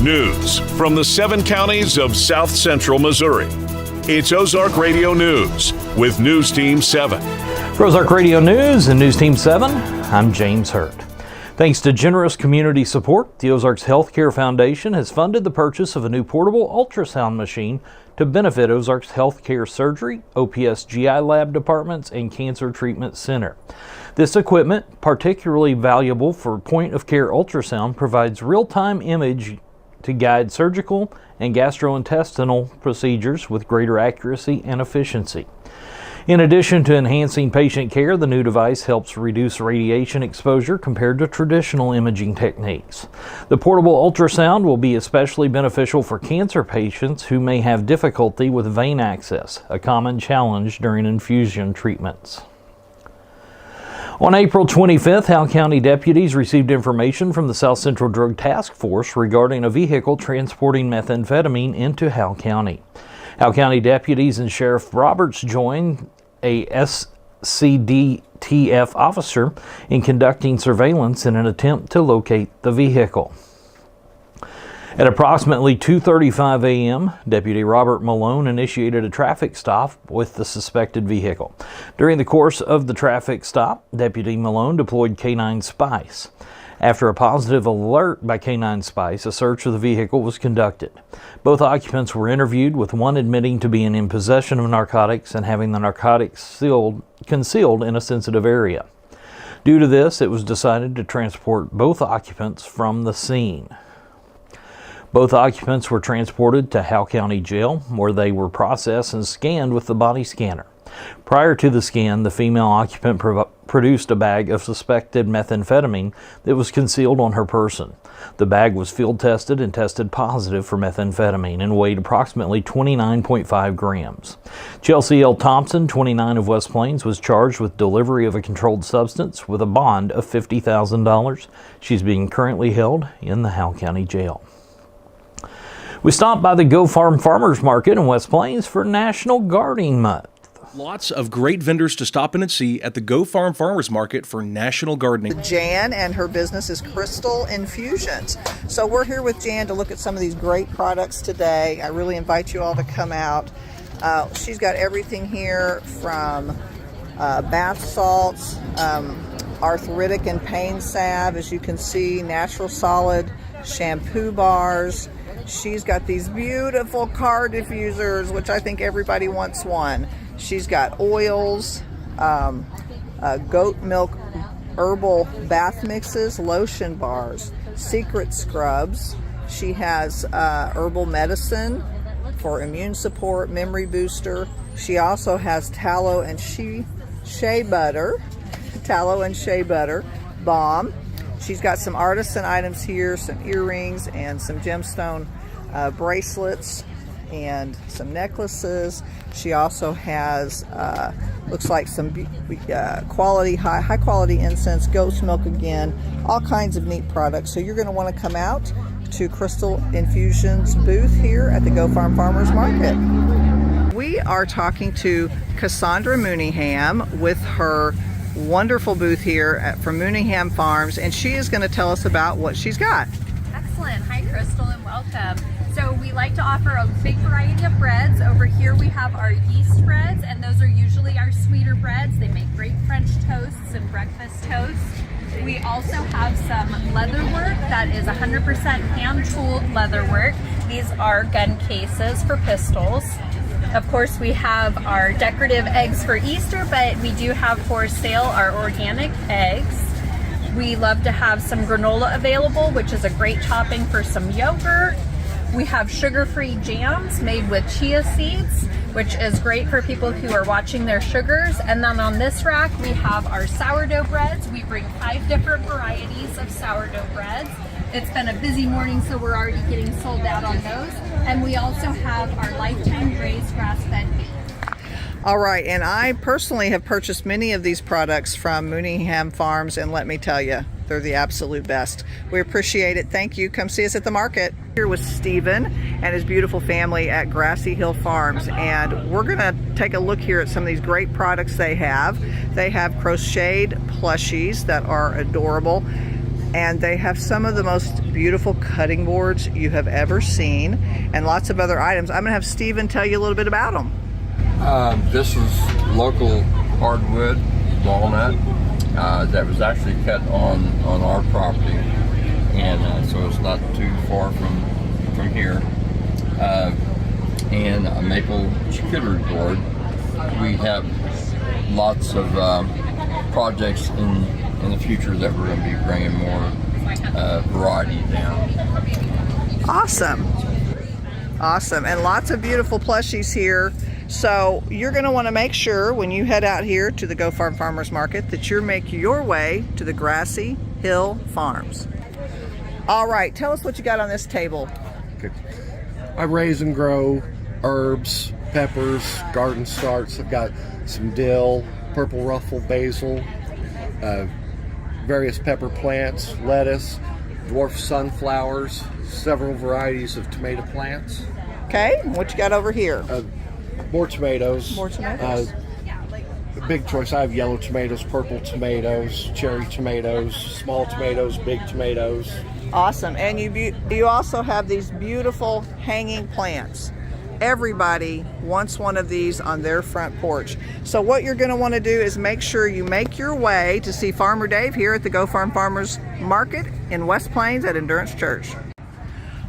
News from the 7 counties of South Central Missouri. It's Ozark Radio News with News Team 7. For Ozark Radio News and News Team 7, I'm James Hurt. Thanks to generous community support, the Ozarks Healthcare Foundation has funded the purchase of a new portable ultrasound machine to benefit Ozarks Healthcare Surgery, OPS GI Lab Departments, and Cancer Treatment Center. This equipment, particularly valuable for point-of-care ultrasound, provides real-time image to guide surgical and gastrointestinal procedures with greater accuracy and efficiency. In addition to enhancing patient care, the new device helps reduce radiation exposure compared to traditional imaging techniques. The portable ultrasound will be especially beneficial for cancer patients who may have difficulty with vein access, a common challenge during infusion treatments. On April 25th, Howell County deputies received information from the South Central Drug Task Force regarding a vehicle transporting methamphetamine into Howell County. Howell County deputies and Sheriff Roberts joined a SCDTF officer in conducting surveillance in an attempt to locate the vehicle. At approximately 2:35 a.m., Deputy Robert Malone initiated a traffic stop with the suspected vehicle. During the course of the traffic stop, Deputy Malone deployed K9 Spice. After a positive alert by K9 Spice, a search of the vehicle was conducted. Both occupants were interviewed, with one admitting to being in possession of narcotics and having the narcotics concealed in a sensitive area. Due to this, it was decided to transport both occupants from the scene. Both occupants were transported to Howell County Jail, where they were processed and scanned with the body scanner. Prior to the scan, the female occupant produced a bag of suspected methamphetamine that was concealed on her person. The bag was field tested and tested positive for methamphetamine and weighed approximately 29.5 grams. Chelsea L. Thompson, 29 of West Plains, was charged with delivery of a controlled substance with a bond of $50,000. She's being currently held in the Howell County Jail. We stopped by the Go Farm Farmers Market in West Plains for National Gardening Month. Lots of great vendors to stop in and see at the Go Farm Farmers Market for National Gardening. Jan and her business is Crystal Infusions. So we're here with Jan to look at some of these great products today. I really invite you all to come out. She's got everything here from bath salts, arthritic and pain salve, as you can see, natural solid shampoo bars. She's got these beautiful car diffusers, which I think everybody wants one. She's got oils, goat milk herbal bath mixes, lotion bars, secret scrubs. She has herbal medicine for immune support, memory booster. She also has tallow and shea butter balm. She's got some artisan items here, some earrings and some gemstone bracelets and some necklaces. She also has, looks like some high quality incense, goat's milk again, all kinds of neat products. So you're going to want to come out to Crystal Infusions booth here at the Go Farm Farmers Market. We are talking to Cassandra Mooneyham with her wonderful booth here from Mooneyham Farms, and she is going to tell us about what she's got. Excellent. Hi, Crystal, and welcome. So we like to offer a big variety of breads. Over here we have our yeast breads, and those are usually our sweeter breads. They make great French toasts and breakfast toasts. We also have some leather work that is 100% hand-tooled leather work. These are gun cases for pistols. Of course, we have our decorative eggs for Easter, but we do have for sale our organic eggs. We love to have some granola available, which is a great topping for some yogurt. We have sugar-free jams made with chia seeds, which is great for people who are watching their sugars. And then on this rack, we have our sourdough breads. We bring 5 different varieties of sourdough breads. It's been a busy morning, so we're already getting sold out on those. And we also have our lifetime raised grass-fed beef. All right, and I personally have purchased many of these products from Mooneyham Farms, and let me tell you, they're the absolute best. We appreciate it. Thank you. Come see us at the market. Here with Stephen and his beautiful family at Grassy Hill Farms, and we're going to take a look here at some of these great products they have. They have crocheted plushies that are adorable. and they have some of the most beautiful cutting boards you have ever seen, and lots of other items. I'm going to have Stephen tell you a little bit about them. This is local hardwood walnut that was actually cut on our property, and so it's not too far from here. And a maple charcuterie board. We have lots of projects in the future that we're going to be bringing more variety down. Awesome, and lots of beautiful plushies here. So you're going to want to make sure when you head out here to the Go Farm Farmers Market that you make your way to the Grassy Hill Farms. All right, tell us what you got on this table. Okay. I raise and grow herbs, peppers, garden starts. I've got some dill, purple ruffle basil, various pepper plants, lettuce, dwarf sunflowers, several varieties of tomato plants. Okay, what you got over here? More tomatoes. More tomatoes. Big choice. I have yellow tomatoes, purple tomatoes, cherry tomatoes, small tomatoes, big tomatoes. Awesome. And you also have these beautiful hanging plants. Everybody wants one of these on their front porch. So what you're going to want to do is make sure you make your way to see Farmer Dave here at the Go Farm Farmers Market in West Plains at Endurance Church.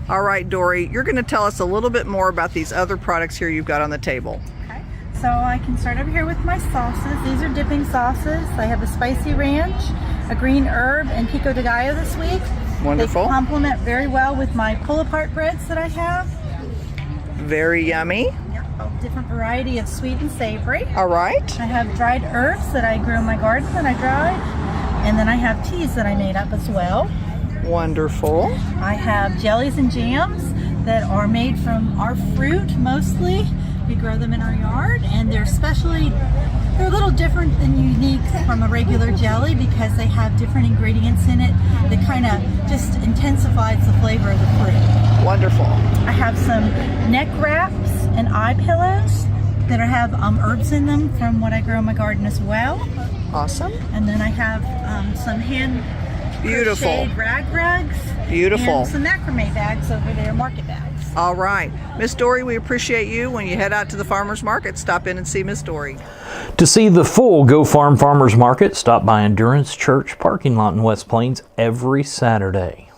All right, Dory, you're going to tell us a little bit more about these other products here you've got on the table. Okay, so I can start over here with my sauces. These are dipping sauces. I have a spicy ranch, a green herb, and pico de gallo this week. Wonderful. They complement very well with my pull-apart breads that I have. Very yummy. A different variety of sweet and savory. All right. I have dried herbs that I grew in my garden that I dried. And then I have teas that I made up as well. Wonderful. I have jellies and jams that are made from our fruit mostly. We grow them in our yard, and they're a little different and unique from a regular jelly because they have different ingredients in it that kind of just intensifies the flavor of the fruit. Wonderful. I have some neck wraps and eye pillows that have herbs in them from what I grow in my garden as well. Awesome. And then I have some hand crocheted rag rugs. Beautiful. And some macrame bags over there, market bags. All right. Miss Dory, we appreciate you. When you head out to the farmer's market, stop in and see Miss Dory. To see the full Go Farm Farmers Market, stop by Endurance Church parking lot in West Plains every Saturday.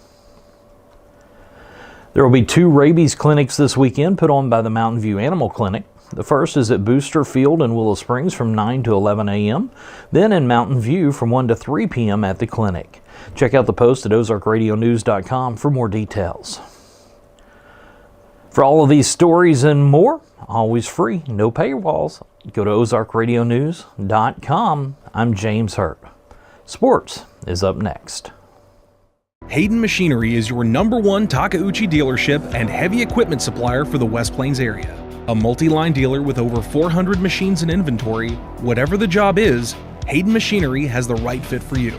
There will be 2 rabies clinics this weekend put on by the Mountain View Animal Clinic. The first is at Booster Field in Willow Springs from 9 to 11 a.m., then in Mountain View from 1 to 3 p.m. at the clinic. Check out the post at ozarkradionews.com for more details. For all of these stories and more, always free, no paywalls, go to ozarkradionews.com. I'm James Hurt. Sports is up next. Hayden Machinery is your #1 Takeuchi dealership and heavy equipment supplier for the West Plains area. A multi-line dealer with over 400 machines in inventory, whatever the job is, Hayden Machinery has the right fit for you.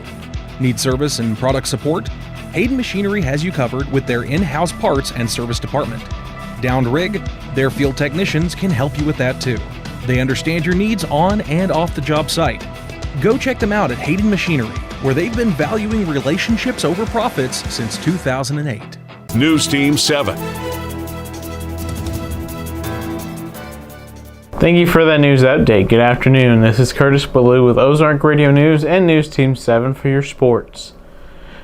Need service and product support? Hayden Machinery has you covered with their in-house parts and service department. Downed rig? Their field technicians can help you with that too. They understand your needs on and off the job site. Go check them out at Hayden Machinery, where they've been valuing relationships over profits since 2008. News Team 7. Thank you for that news update. Good afternoon. This is Curtis Ballou with Ozark Radio News and News Team 7 for your sports.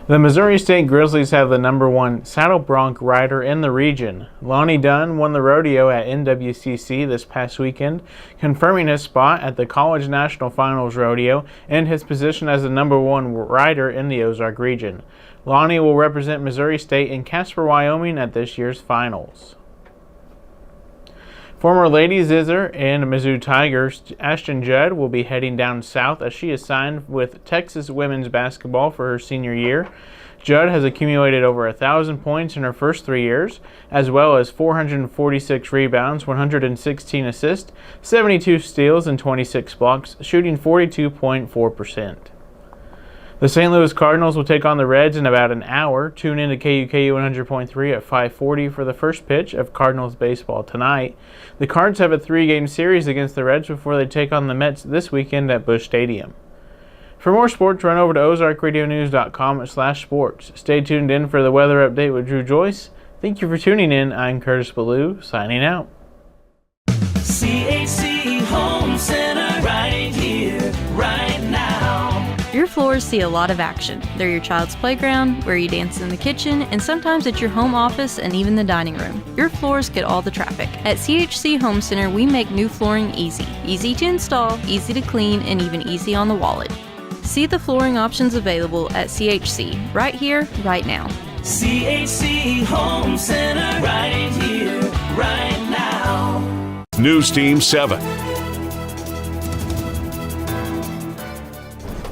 The Missouri State Grizzlies have the #1 saddle bronc rider in the region. Lonnie Dunn won the rodeo at NWCC this past weekend, confirming his spot at the College National Finals Rodeo and his position as the #1 rider in the Ozark region. Lonnie will represent Missouri State in Casper, Wyoming at this year's finals. Former Lady Zizzer and Mizzou Tigers Ashton Judd will be heading down south as she is signed with Texas women's basketball for her senior year. Judd has accumulated over 1,000 points in her first 3 years, as well as 446 rebounds, 116 assists, 72 steals, and 26 blocks, shooting 42.4%. The St. Louis Cardinals will take on the Reds in about an hour. Tune in to KUKU 100.3 at 5:40 for the first pitch of Cardinals baseball tonight. The Cards have a 3-game series against the Reds before they take on the Mets this weekend at Busch Stadium. For more sports, run over to ozarkradionews.com/sports. Stay tuned in for the weather update with Drew Joyce. Thank you for tuning in. I'm Curtis Ballou, signing out. CHC Home Center, right here, right now. Your floors see a lot of action. They're your child's playground, where you dance in the kitchen, and sometimes it's your home office and even the dining room. Your floors get all the traffic. At CHC Home Center, we make new flooring easy. Easy to install, easy to clean, and even easy on the wallet. See the flooring options available at CHC, right here, right now. CHC Home Center, right here, right now. News Team 7.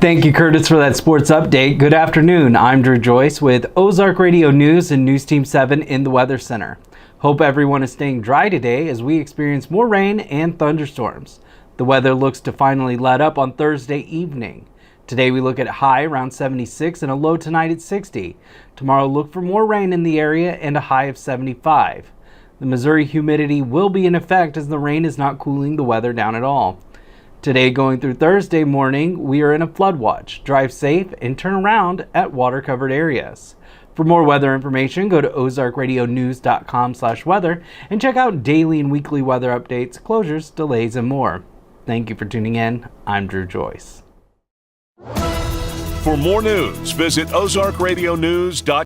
Thank you, Curtis, for that sports update. Good afternoon. I'm Drew Joyce with Ozark Radio News and News Team 7 in the Weather Center. Hope everyone is staying dry today as we experience more rain and thunderstorms. The weather looks to finally let up on Thursday evening. Today we look at a high around 76 and a low tonight at 60. Tomorrow look for more rain in the area and a high of 75. The Missouri humidity will be in effect as the rain is not cooling the weather down at all. Today going through Thursday morning, we are in a flood watch. Drive safe and turn around at water-covered areas. For more weather information, go to ozarkradionews.com/weather and check out daily and weekly weather updates, closures, delays, and more. Thank you for tuning in. I'm Drew Joyce. For more news, visit ozarkradionews.com.